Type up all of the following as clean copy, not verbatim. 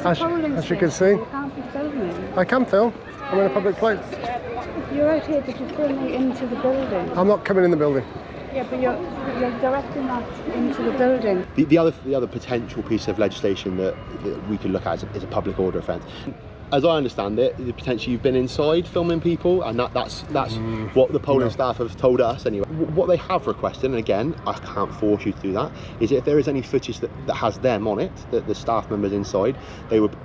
As you can see. You can't be filming. I can film. I'm in a public place. You're out here, but you're filming into the building. I'm not coming in the building. Yeah, but you're directing that into the building. The other potential piece of legislation that we could look at is a public order offence. As I understand it, the potential you've been inside filming people, and that's what the polling staff have told us anyway. What they have requested, and again, I can't force you to do that, is if there is any footage that has them on it, that the staff members inside, they would,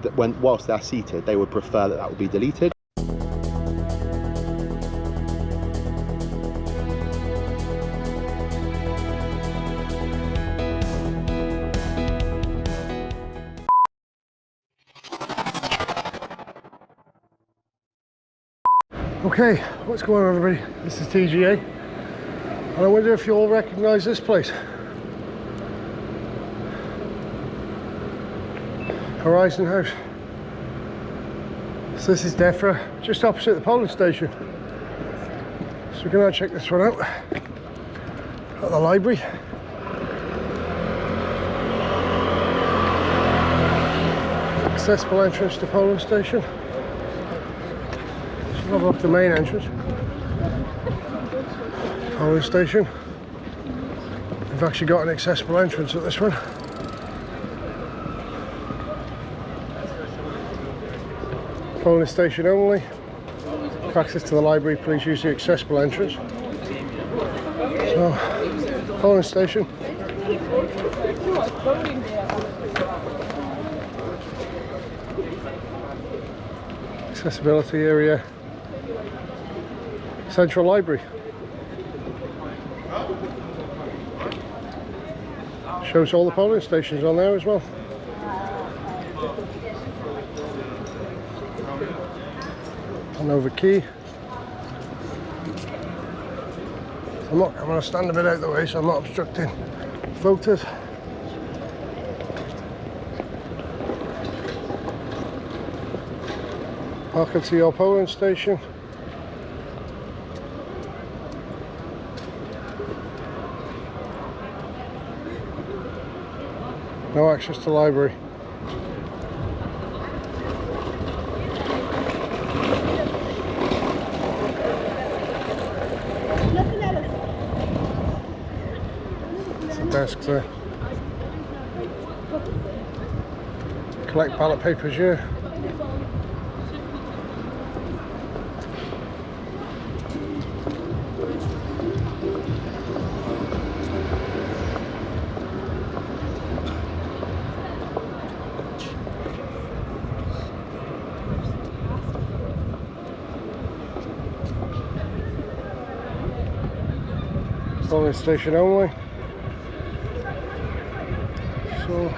whilst they're seated, they would prefer that would be deleted. Okay, what's going on everybody? This is TGA, and I wonder if you all recognise this place. Horizon House. So this is DEFRA, just opposite the polling station. So we're going to check this one out at the library. Accessible entrance to polling station. Have a look at the main entrance. Polling station. We've actually got an accessible entrance at this one. Polling station only. For access to the library, please use the accessible entrance. So, polling station. Accessibility area. Central Library. Shows all the polling stations on there as well. Hanover Key. I'm going to stand a bit out of the way so I'm not obstructing voters. Welcome to your polling station. No access to library. There's a desk there. Collect ballot papers here. Polling station only. So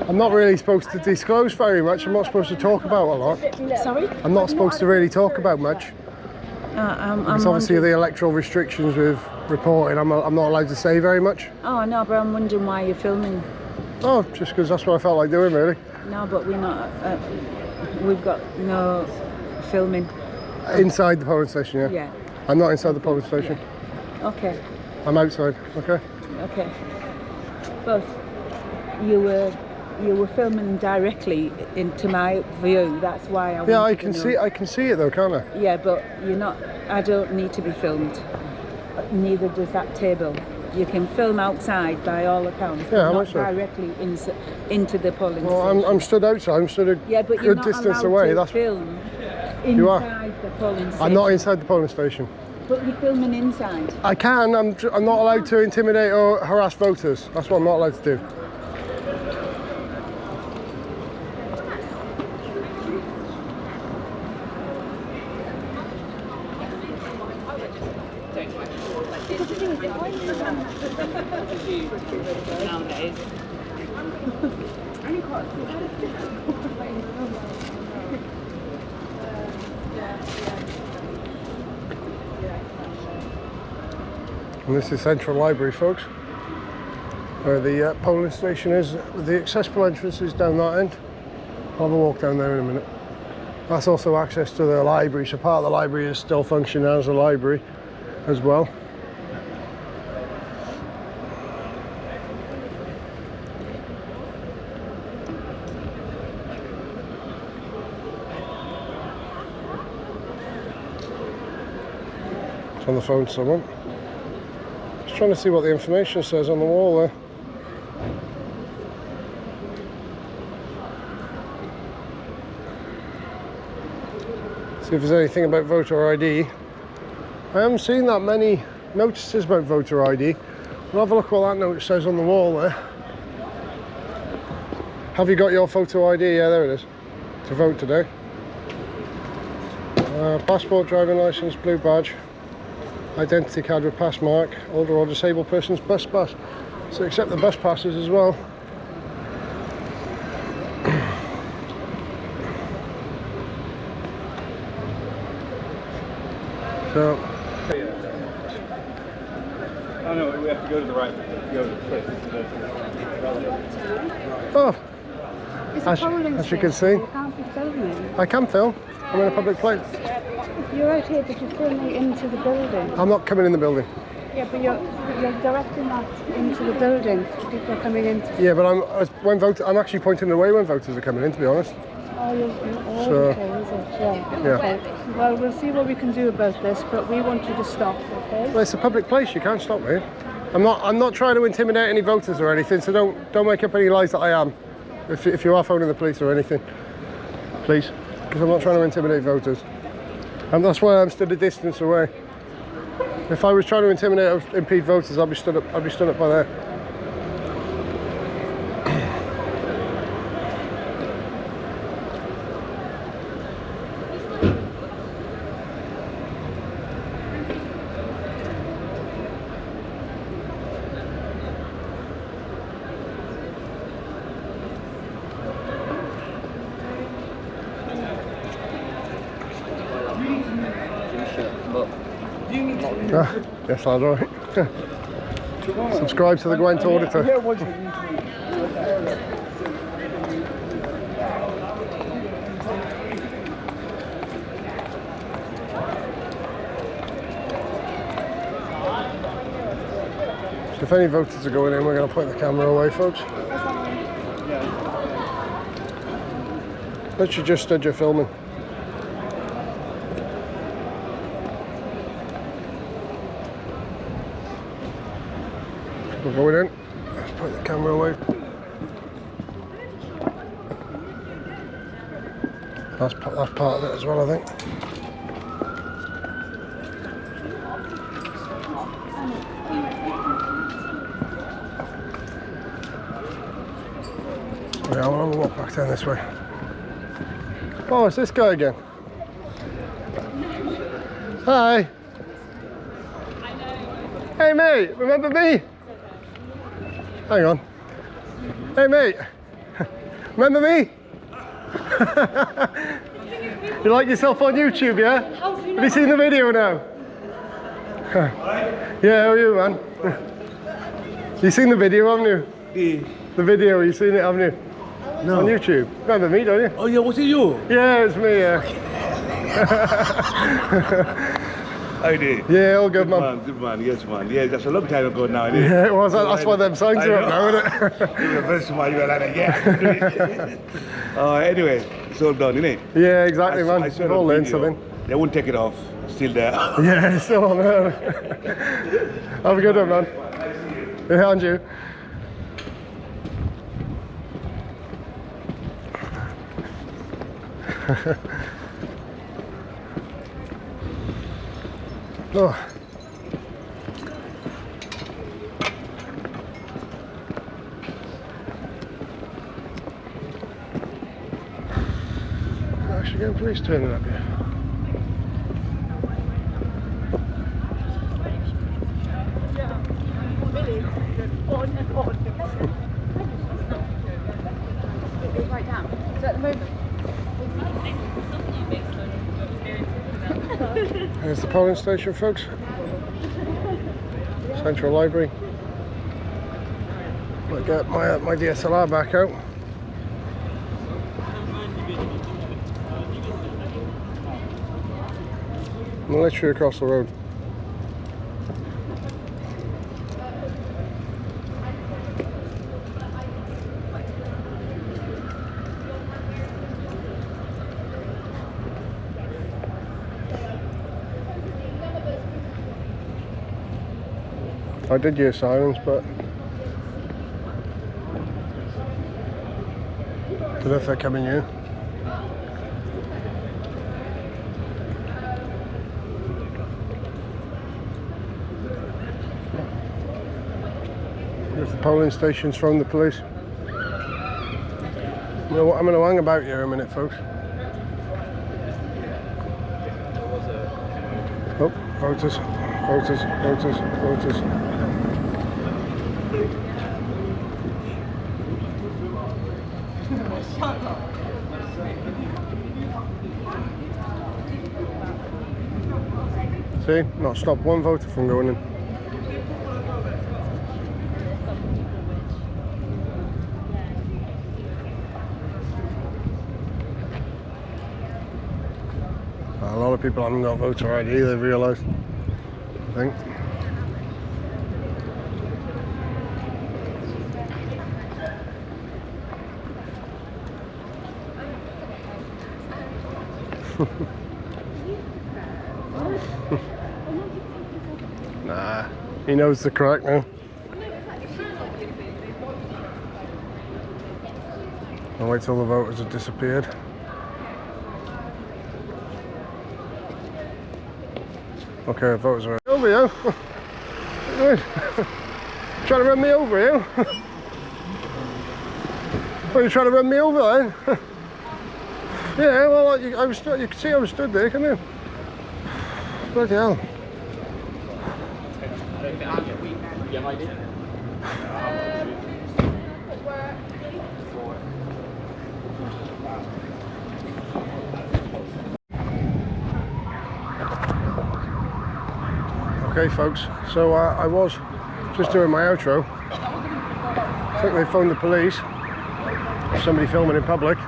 I'm not really supposed to disclose very much. I'm not supposed to talk about a lot. Sorry? I'm not supposed to really talk about much. Because obviously the electoral restrictions with reporting, I'm not allowed to say very much. Oh no, but I'm wondering why you're filming. Oh, just because that's what I felt like doing, really. No, but we're not. We've got no filming. Inside the polling station, yeah? Yeah. I'm not inside the polling station. Yeah. Okay. I'm outside, okay? Okay. But you were filming directly into my view. That's why I. Yeah, I can see it though, can't I? Yeah, but you're not. I don't need to be filmed. Neither does that table. You can film outside by all accounts, yeah, not directly into the polling station. Well, I'm stood outside. I'm stood a good distance away. That's film inside the polling station. I'm not inside the polling station. But you're filming inside. I can. I'm not allowed to intimidate or harass voters. That's what I'm not allowed to do. Nowadays. And this is Central Library, folks, where the polling station is. The accessible entrance is down that end. I'll have a walk down there in a minute. That's also access to the library, so part of the library is still functioning as a library as well. It's on the phone to someone. Just trying to see what the information says on the wall there. See if there's anything about voter ID. I haven't seen that many notices about voter ID. We'll have a look what that notice says on the wall there. Have you got your photo ID? Yeah, there it is. To vote today. Passport, driving licence, blue badge, identity card with pass mark, older or disabled persons, bus pass. So accept the bus passes as well. So, oh no, we have to go to the right. Go to the place. oh, It's as you can see, You can't be filming. I can film. I'm in a public place. You're out here, but you're filming into the building. I'm not coming in the building. Yeah, but you're directing that into the building. People are coming in. Yeah, but I'm actually pointing away when voters are coming in, to be honest. Oh, So, okay, is it? Yeah. yeah. Okay. Well, we'll see what we can do about this, but we want you to stop, okay? Well, it's a public place. You can't stop me. I'm not trying to intimidate any voters or anything. So don't make up any lies that I am. If you are phoning the police or anything, please, because I'm not trying to intimidate voters. And that's why I'm stood a distance away. If I was trying to intimidate or impede voters, I'd be stood up by there. Yes, lad, all right. Subscribe to the Gwent Auditor. So if any voters are going in, we're going to point the camera away, folks. Literally just stood your filming. We're going in. Let's put the camera away. That's part of it as well, I think. Yeah, I'm gonna walk back down this way. Oh, it's this guy again. Hi. Hey mate, remember me? Hang on. Hey mate, remember me? You like yourself on YouTube, yeah? Have you seen the video now? Yeah, how are you, man? You seen the video, haven't you? Yeah. The video, you seen it, haven't you? No. On YouTube. Remember me, don't you? Oh yeah, was it you? Yeah, it's me, yeah. I did. Yeah, all good, man. Good man, yes man. Yeah, that's a long time ago now, isn't it? Yeah, it was. That's why them signs are up now, isn't it? You were the first one, you were like that, yeah. Anyway, it's all done, isn't it? Yeah, exactly, man. I saw We've it all on learned video. something. They won't take it off. Still there. Yeah, it's still on there. Have a good one, man. Yeah, and you. Oh. Actually getting police turning up here. Right now. So at the moment. There's the polling station, folks. Central Library. I'll get my DSLR back out. I'm literally across the road. I did hear sirens, but I don't know if they're coming here. There's the polling stations from the police. You know what, I'm going to hang about here a minute, folks. Oh, voters, voters, voters, voters. See, not stopped one voter from going in. A lot of people haven't got voter ID, they've realised, I think. Nah, he knows the crack now. I'll wait till the voters have disappeared. Okay, voters are over you. What are you doing? Trying to run me over, you? What, are you trying to run me over then? Yeah, well, you can see I was stood there, can you? Bloody hell. Okay folks, so I was just doing my outro. I think they phoned the police. Somebody filming in public.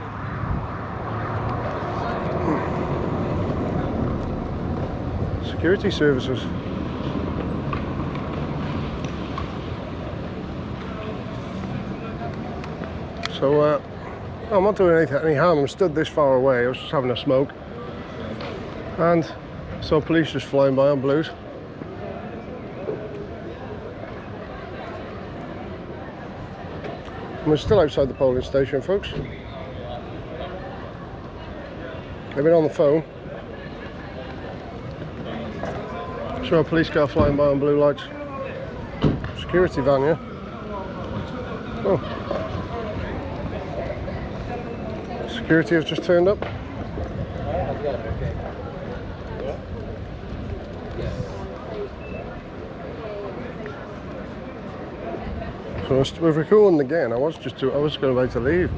Security services. So I'm not doing any harm. I'm stood this far away. I was just having a smoke, and saw police just flying by on blues. We're still outside the polling station, folks. They've been on the phone. Saw a police car flying by on blue lights. Security van, yeah. Oh. Security has just turned up. So we're recording again. I was going about to leave.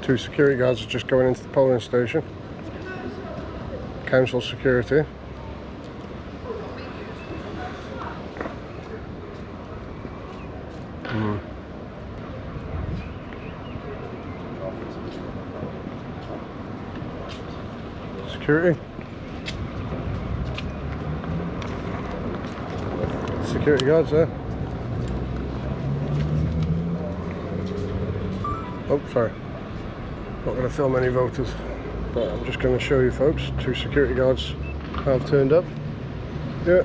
Two security guards are just going into the polling station. Council security. Security. Security guards there. Oh, sorry. Not going to film any voters, but I'm just going to show you folks. Two security guards have turned up. Yeah.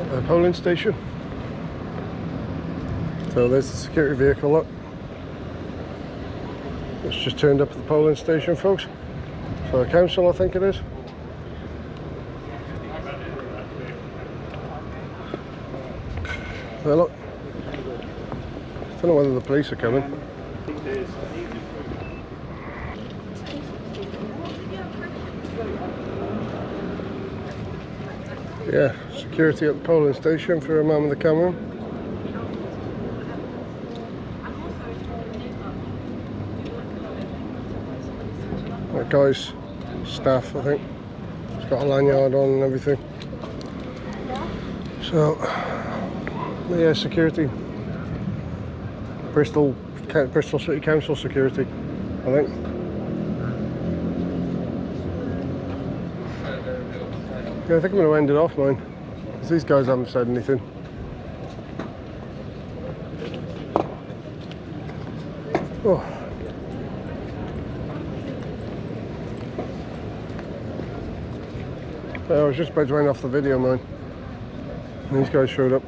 At the polling station. So there's the security vehicle, look. It's just turned up at the polling station, folks. For the council, I think it is. Well, look. Don't know whether the police are coming. Yeah, security at the polling station for a man with a camera. That guy's staff, I think. He's got a lanyard on and everything. So, yeah, security. Bristol City Council security, I think. Yeah, I think I'm going to end it off, mine, because these guys haven't said anything. Oh. Yeah, I was just about to end off the video, mine. And these guys showed up.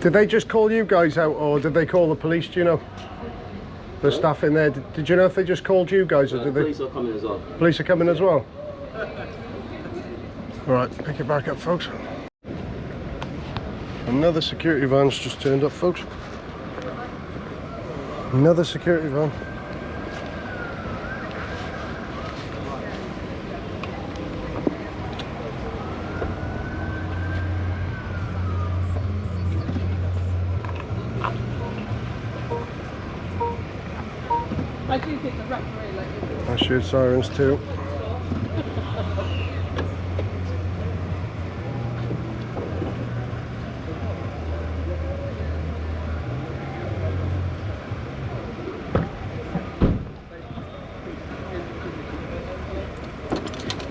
Did they just call you guys out, or did they call the police, do you know? The staff in there, did you know if they just called you guys, or did they? Police are coming as well. Police are coming as well? Alright, pick it back up, folks. Another security van's just turned up, folks. Another security van. I do think the referee like it. I shoot sirens too.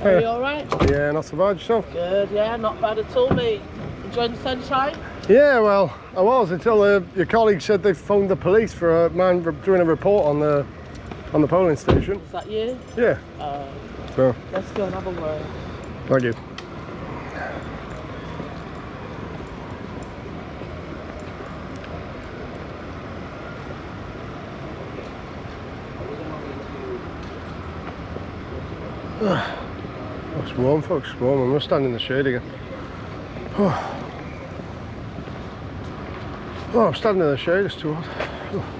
Are you alright? Yeah, not so bad, yourself? Good, yeah, not bad at all, mate. Enjoying the sunshine? Yeah, well, I was until your colleague said they phoned the police for a man doing a report on the polling station. Is that you? Yeah. So, Let's go and have a word. thank you. Oh, it's warm, folks, it's warm. I'm going to stand in the shade again. Oh, I'm standing in the shade, it's too hot. Oh.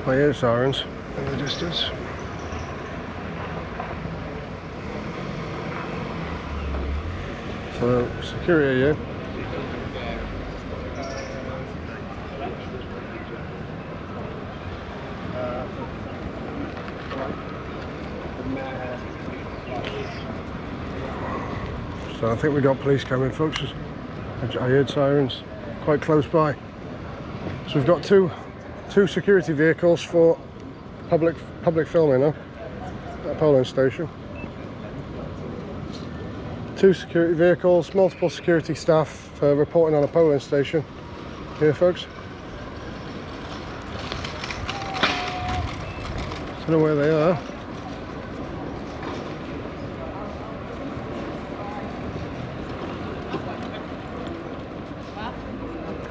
I hear sirens in the distance. So, security, yeah. So I think we got police coming, folks. I heard sirens quite close by. So we've got two security vehicles for public filming now at a polling station. 2 security vehicles, multiple security staff for reporting on a polling station here, folks. Don't know where they are.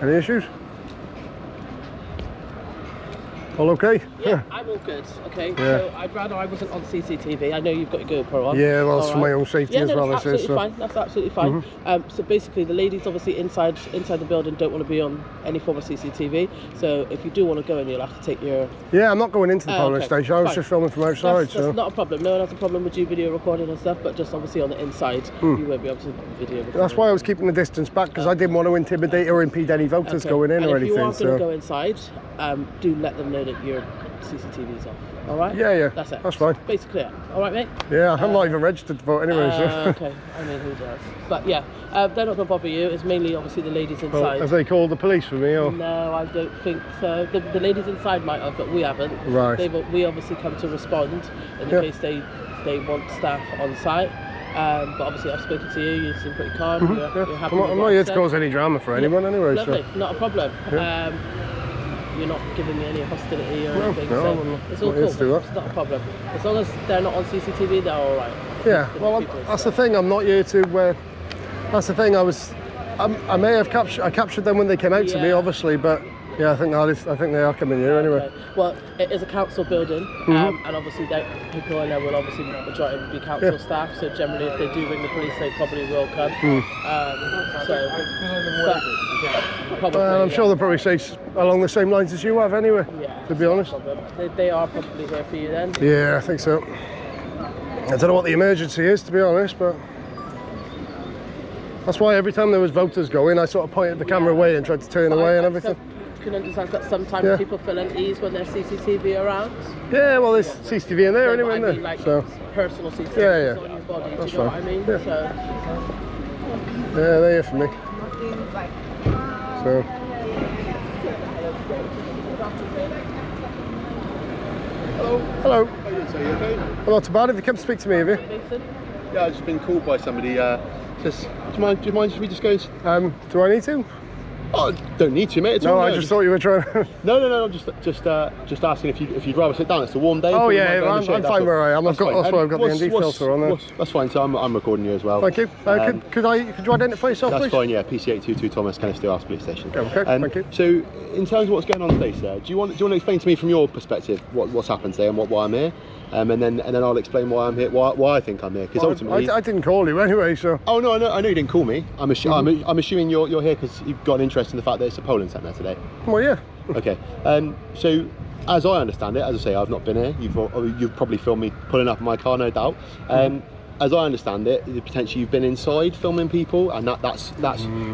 Any issues? All okay? Yeah, I'm all good. Okay, Yeah. so I'd rather I wasn't on CCTV. I know you've got your GoPro on. Yeah, well, it's All for my right. own safety Yeah, as no, well, that's this is. absolutely So. fine. That's absolutely fine. So basically, the ladies obviously inside the building don't want to be on any form of CCTV. So if you do want to go in, you'll have to take your. Yeah, I'm not going into the polling okay, station. I was fine. just filming from outside. That's not a problem. No one has a problem with you video recording and stuff, but just obviously on the inside, you won't be able to video record. That's why I was keeping the distance back, because I didn't want to intimidate or impede any voters going in and or if you anything. are going So to go inside, do let them know that your CCTV's on. All right? yeah, That's it. that's fine. Basically it. All right, mate? Yeah, I'm not even registered to vote anyway. So. Okay, I mean who does. But yeah, they're not going to bother you. It's mainly obviously the ladies Well, inside. have they called the police for me? Or? No, I don't think so. The ladies inside might have, but we haven't. Right. We obviously come to respond in the case they want staff on site. But obviously I've spoken to you. You seem pretty calm. You're happy. I'm not here to cause any drama for anyone anyway. Lovely, So. not a problem. Yeah. you're not giving me any hostility or No, anything. no, So I'm not- it's all not here to do cool. that. It's not a problem. As long as they're not on CCTV, they're all right. Yeah, The well, people, that's so. the thing. I'm not here to. That's the thing. I may have captured them when they came out to me, Yeah. obviously, but yeah, I think they are coming here anyway. Okay. Well, it is a council building, and obviously people in there will obviously majority will be council staff. So generally, if they do ring the police, they probably will come. But probably, I'm sure they'll probably say along the same lines as you have anyway. Yeah, To be honest. they are probably here for you then. Yeah, I think so. I don't know what the emergency is, to be honest, but that's why every time there was voters going, I sort of pointed the camera away and tried to turn away and everything. You can understand that sometimes people feel unease when there's CCTV around. Yeah, well, there's CCTV in there Yeah, anyway, but I isn't mean, there? like So, personal CCTV Yeah. on your body. That's Do you know fine. what I mean? Yeah. So yeah, they're here for me. So, hello. How you doing, sir? You okay? Well, not too bad. If you come to speak to me, have you? Mason? Yeah, I've just been called by somebody. Just, do you mind if we just go? Do I need to? Oh, don't need to, mate. It's No, all I right. just thought you were trying to... No. I'm just asking if you'd rather sit down. It's a warm day. Oh, so you yeah, might go in the I'm shade, that's fine all. where I am. That's That's fine. why I've got the What's- ND what's- filter on there. That's fine. So I'm recording you as well. Thank you. Could you identify yourself, That's please? fine, yeah. PC822 Thomas, Kenneth Steelhouse Police Station. Okay, thank you. So, in terms of what's going on today, sir, do you want to explain to me from your perspective what's happened today and why I'm here, and then I'll explain why I'm here, why I think I'm here, because ultimately. I didn't call you anyway, so... Oh no, I know you didn't call me. I'm assuming you're here because you've got an interest in the fact that it's a polling centre today. Well, yeah. Okay. So, as I understand it, as I say, I've not been here. You've probably filmed me pulling up in my car, no doubt. As I understand it, potentially you've been inside filming people, and that's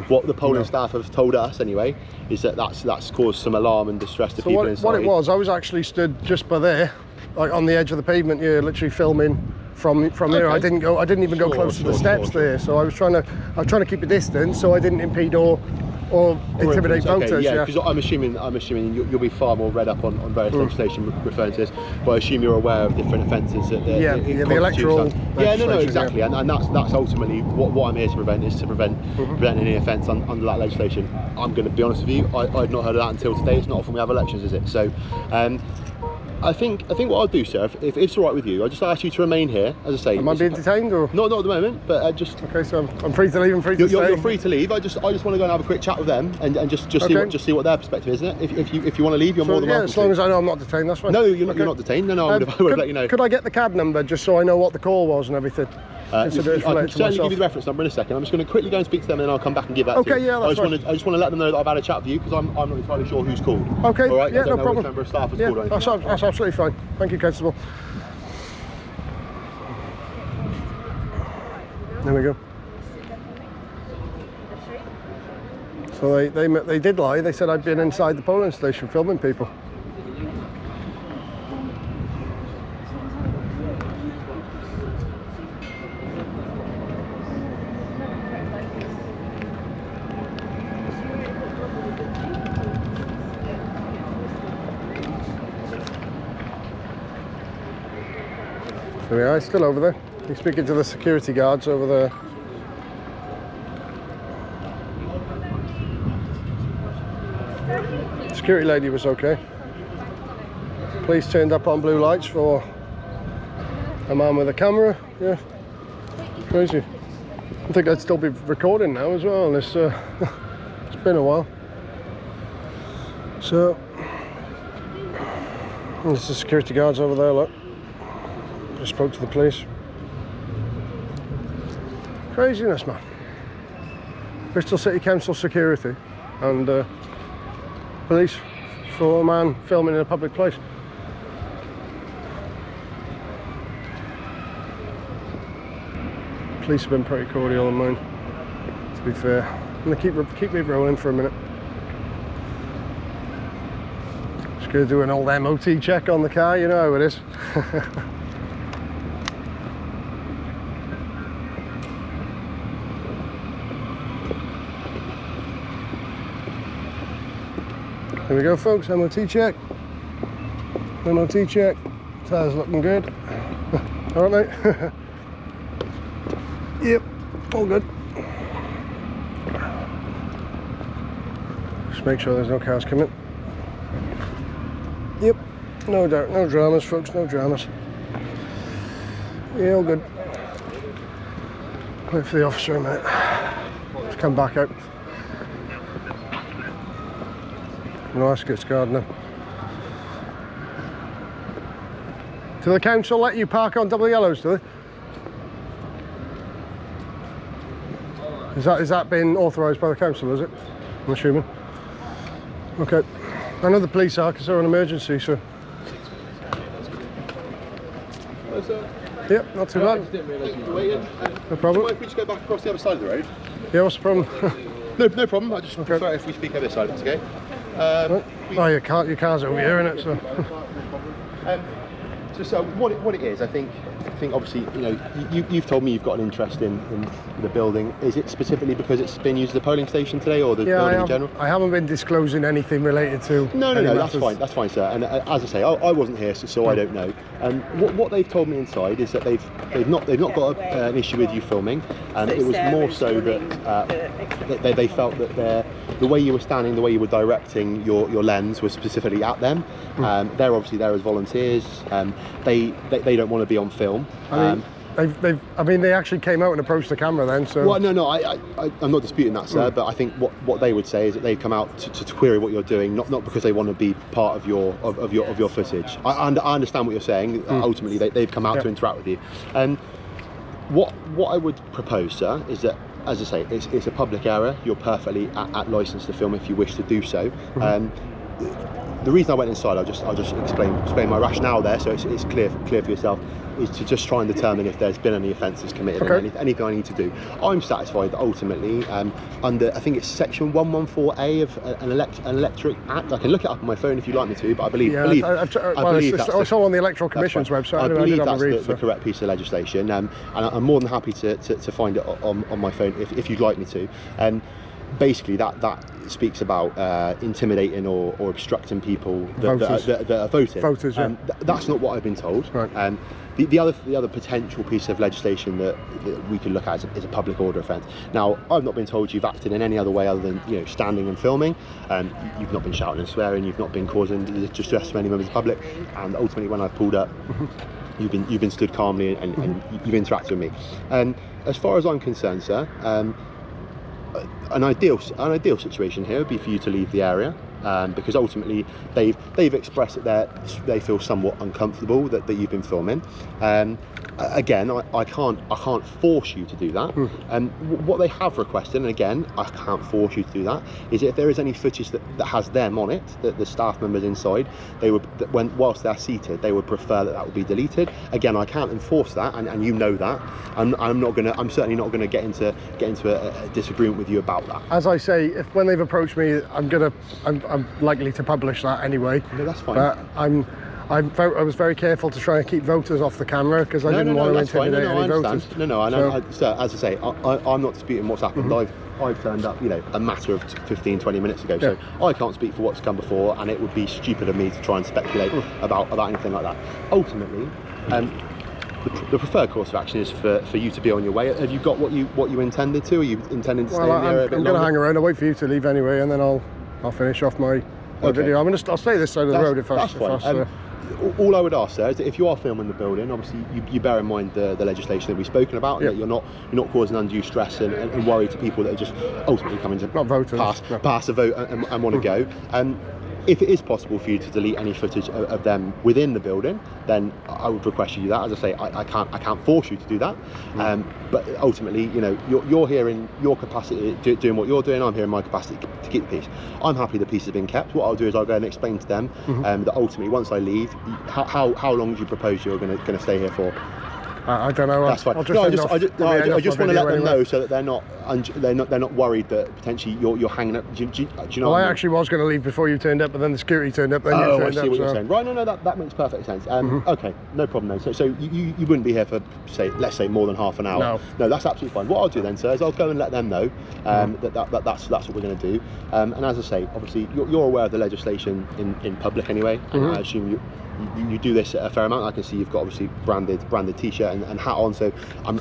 what the polling staff have told us anyway. Is that's caused some alarm and distress to So people inside. what it was, I was actually stood just by there, like on the edge of the pavement here, literally filming from here. Okay. I didn't even go close to the steps there. So I was trying to keep a distance so I didn't impede or intimidate voters. Okay, yeah. because I'm assuming you'll be far more read up on various legislation referring to this, but I assume you're aware of different offences that the electoral legislation, exactly, yeah. and that's ultimately what I'm here to prevent, is to prevent any offence under that legislation. I'm going to be honest with you, I'd not heard of that until today. It's not often we have elections, is it? So I think what I'll do, sir, if it's all right with you, I'll just ask you to remain here. As I say, Am I being detained or? not at the moment, but just. Okay, so I'm free to leave and free to stay. You're free to leave. I just want to go and have a quick chat with them and just see what their perspective is, isn't it? If you want to leave, you're more than welcome. As long as I know I'm not detained, that's fine. No, you're not detained. No, I would have let you know. Could I get the card number just so I know what the call was and everything? I can certainly give you the reference number in a second. I'm just going to quickly go and speak to them, and then I'll come back and give that to you. Okay, yeah, that's fine. I just want to let them know that I've had a chat with you, because I'm not entirely sure who's called. Okay, all right? yeah, I don't no know problem. which member of staff has called or anything. That's absolutely fine. Thank you, Constable. There we go. So they did lie. They said I'd been inside the polling station filming people. There we are, he's still over there. He's speaking to the security guards over there. Security lady was okay. Police turned up on blue lights for a man with a camera. Yeah, crazy. I think I'd still be recording now as well. It's been a while. So there's the security guards over there. Look. Just spoke to the police. Craziness, man. Bristol City Council security and police for a man filming in a public place. Police have been pretty cordial on mine, to be fair. I'm gonna keep me rolling for a minute. Just gonna do an old MOT check on the car, you know how it is. There we go, folks, MOT check. MOT check. Tyres looking good. All right, mate. Yep, all good. Just make sure there's no cars coming. Yep, no doubt, no dramas, folks, no dramas. Yeah, all good. Wait for the officer a minute to come back out. No, that's good, gardener. Do the council let you park on double yellows, do they? Is that been authorised by the council, is it? I'm assuming. Okay. I know the police are, because they're an emergency, so... Hello, sir. Yep, not too bad. No problem. If we just go back across the other side of the road? Yeah, what's the problem? No problem. I just prefer if we speak over this side, that's okay. Oh, your car's over here, isn't it? So what it is, I think obviously, you know, you've told me you've got an interest in the building. Is it specifically because it's been used as a polling station today, or the building in general? I haven't been disclosing anything related to. No, that's fine, sir. And as I say, I wasn't here, so I don't know. And what they've told me inside is that they've not got an issue with you filming, and it was more so that they felt that the way you were standing, the way you were directing your lens was specifically at them. They're obviously there as volunteers. They don't want to be on film. I mean, they actually came out and approached the camera then. So. Well, no, I'm not disputing that, sir. But I think what they would say is that they come out to query what you're doing, not because they want to be part of your footage. I understand what you're saying. Ultimately, they've come out to interact with you. And what I would propose, sir, is that, as I say, it's a public area. You're perfectly at license to film if you wish to do so. The reason I went inside, I'll just explain my rationale there, so it's clear for yourself, is to just try and determine if there's been any offences committed and anything I need to do. I'm satisfied that ultimately, under, I think it's section 114A of an Electric Act. I can look it up on my phone if you'd like me to, but I believe it's all on the Electoral Commission's website. I believe that's the correct piece of legislation, and I'm more than happy to find it on my phone if you'd like me to. Basically, that speaks about intimidating or obstructing people that are voting. Voters, yeah. That's not what I've been told. Right. The other potential piece of legislation that we could look at is a public order offence. Now, I've not been told you've acted in any other way other than, you know, standing and filming. You've not been shouting and swearing. You've not been causing distress to any members of the public. And ultimately, when I've pulled up, you've been stood calmly and you've interacted with me. And as far as I'm concerned, sir. An ideal situation here would be for you to leave the area, because ultimately they've expressed that they feel somewhat uncomfortable that you've been filming. Again, I can't force you to do that. And what they have requested, and again, I can't force you to do that, is if there is any footage that has them on it, that the staff members inside, whilst they're seated, they would prefer that would be deleted. Again, I can't enforce that, and you know that. I'm certainly not gonna get into a disagreement with you about that. As I say, when they've approached me, I'm likely to publish that anyway. No, that's fine. But I was very careful to try and keep voters off the camera because I didn't want to intimidate any voters. Sir, as I say, I'm not disputing what's happened. I've turned up, you know, a matter of 15-20 minutes ago, so I can't speak for what's come before, and it would be stupid of me to try and speculate about anything like that. Ultimately, the preferred course of action is for you to be on your way. Have you got what you intended to? Are you intending to stay in the area a bit longer? I'm going to hang around. I'll wait for you to leave anyway, and then I'll finish off my video. I'll stay this side of the road if that's fine. All I would ask, sir, is that if you are filming the building, obviously you bear in mind the legislation that we've spoken about, and that you're not causing undue stress and worry to people that are just ultimately coming to pass a vote and want to go. If it is possible for you to delete any footage of them within the building, then I would request you do that. As I say, I can't force you to do that. But ultimately, you know, you're here in your capacity doing what you're doing. I'm here in my capacity to keep the peace. I'm happy the peace has been kept. What I'll do is I'll go and explain to them that ultimately, once I leave, how long do you propose you're going to stay here for? I don't know. That's fine. I just want to let them know so that they're not worried that potentially you're hanging up. Do you know? Well, I actually was going to leave before you turned up, but then the security turned up. Then you turned I see up, what you're saying. Right, no, that makes perfect sense. Okay, no problem then. So you wouldn't be here for let's say more than half an hour. No, that's absolutely fine. What I'll do then, sir, is I'll go and let them know that's what we're going to do. And as I say, obviously you're aware of the legislation in public anyway, and I assume you do this a fair amount. I can see you've got obviously branded t-shirt and hat on, so I'm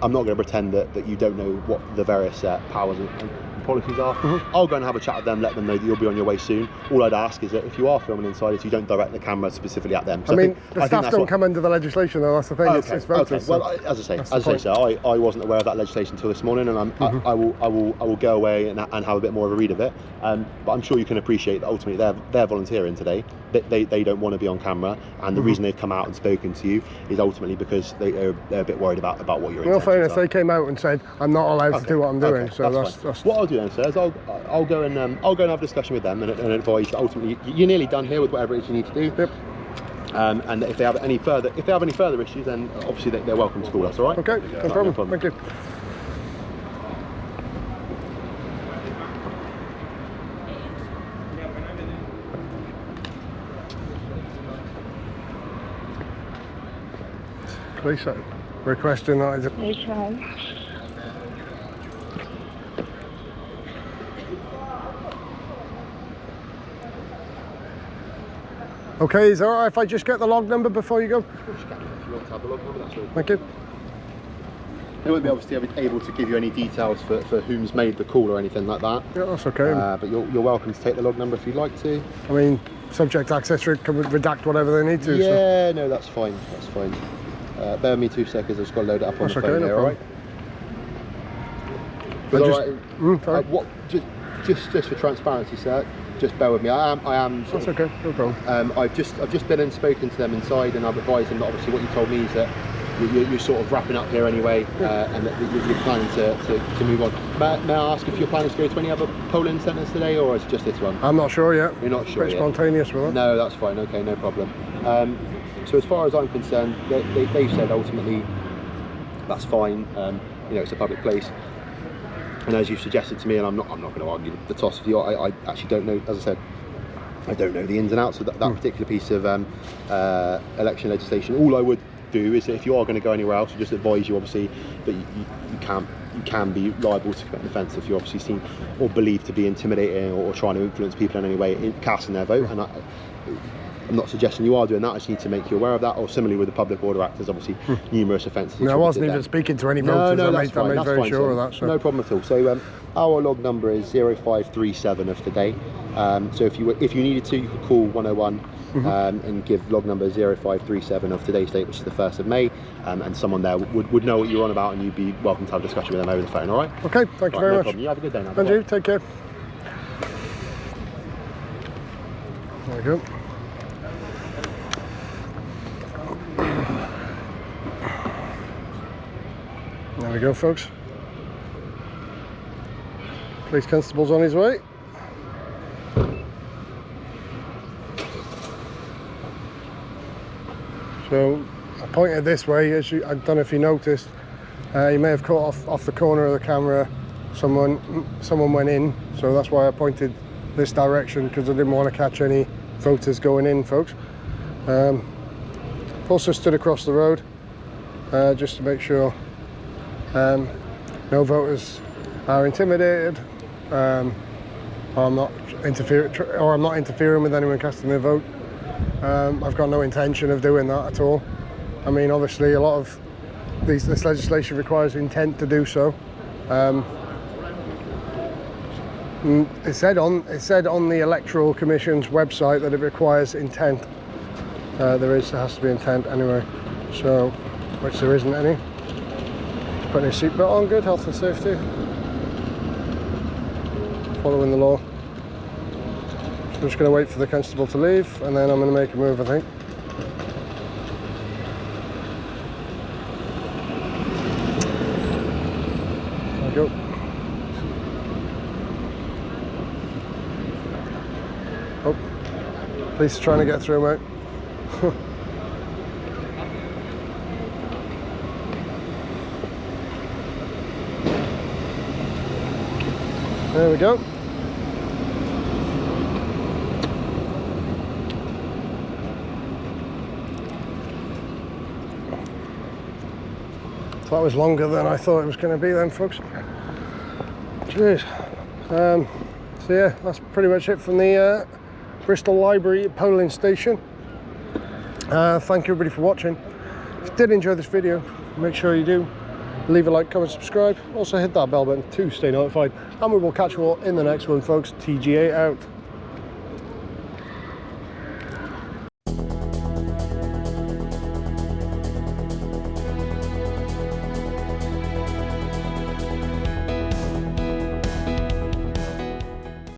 not going to pretend that you don't know what the various powers and policies are. I'll go and have a chat with them, let them know that you'll be on your way soon. All I'd ask is that if you are filming inside, is you don't direct the camera specifically at them. I mean, the staff don't come under the legislation, though. That's the thing. Okay, It's voters. okay. Well, as I say, sir, I wasn't aware of that legislation until this morning, and I will go away and have a bit more of a read of it. But I'm sure you can appreciate that ultimately they're volunteering today. They don't want to be on camera, and the reason they've come out and spoken to you is ultimately because they're a bit worried about what your intentions are. Fairness, are. they came out and said I'm not allowed to do what I'm doing. So that's what I'll do then, sir, is I'll go and have a discussion with them and advise that ultimately you're nearly done here with whatever it is you need to do. Yep. And if they have any further issues, then obviously they're welcome to call us. All right? Okay, no problem. Thank you. Police are requesting that. Okay. Okay, is it alright if I just get the log number before you go? Of course you can. If you want to have the log number, that's all. Thank you. They won't be obviously able to give you any details for whom's made the call or anything like that. Yeah, that's okay. But you're welcome to take the log number if you'd like to. I mean, subject access can redact whatever they need to. Yeah, no, that's fine. That's fine. Bear with me 2 seconds. I've just got to load it up on the phone here. All right. What? Just for transparency, sir. Just bear with me. I am. That's okay. No problem. I've just been and spoken to them inside, and I've advised them that obviously what you told me is that you're sort of wrapping up here anyway, and that you're planning to move on. May I ask if you're planning to go to any other polling centres today, or is it just this one? I'm not sure yet. You're not sure yet? Spontaneous with it. No, that's fine. Okay, no problem. So as far as I'm concerned, they've said ultimately that's fine. It's a public place. And as you've suggested to me, and I'm not going to argue the toss with you, I actually don't know, as I said, I don't know the ins and outs of that particular piece of election legislation. All I would do is that if you are going to go anywhere else, I just advise you obviously that you can be liable to commit an offence if you're obviously seen or believed to be intimidating or trying to influence people in any way in casting their vote. And I'm not suggesting you are doing that. I just need to make you aware of that. Or similarly with the Public Order Act, there's obviously numerous offences. No, I wasn't even speaking to any voters. No, I made very sure of that. So. No problem at all. So our log number is 0537 of today. So if you needed to, you could call 101 and give log number 0537 of today's date, which is the 1st of May, and someone there would know what you're on about, and you'd be welcome to have a discussion with them over the phone. All right? Okay. Thank you very much. Problem. You have a good day now. And you take care. There we go. There we go, folks. Police constable's on his way. So I pointed this way, I don't know if you noticed, you may have caught off the corner of the camera, someone went in, so that's why I pointed this direction, because I didn't want to catch any voters going in, folks. Also stood across the road, just to make sure no voters are intimidated, or I'm not interfering with anyone casting their vote. I've got no intention of doing that at all. I mean, obviously a lot of this legislation requires intent to do so. It said on the Electoral Commission's website that it requires intent. There has to be intent anyway, so which there isn't any. Putting his seatbelt on, good health and safety. Following the law. So I'm just going to wait for the constable to leave, and then I'm going to make a move, I think. There we go. Oh, police are trying to get through, mate. There we go. So that was longer than I thought it was going to be then, folks. Jeez. So yeah, that's pretty much it from the Bristol Library polling station. Thank you everybody for watching. If you did enjoy this video, make sure you do Leave a like, comment, subscribe. Also hit that bell button to stay notified. And we will catch you all in the next one, folks. TGA out.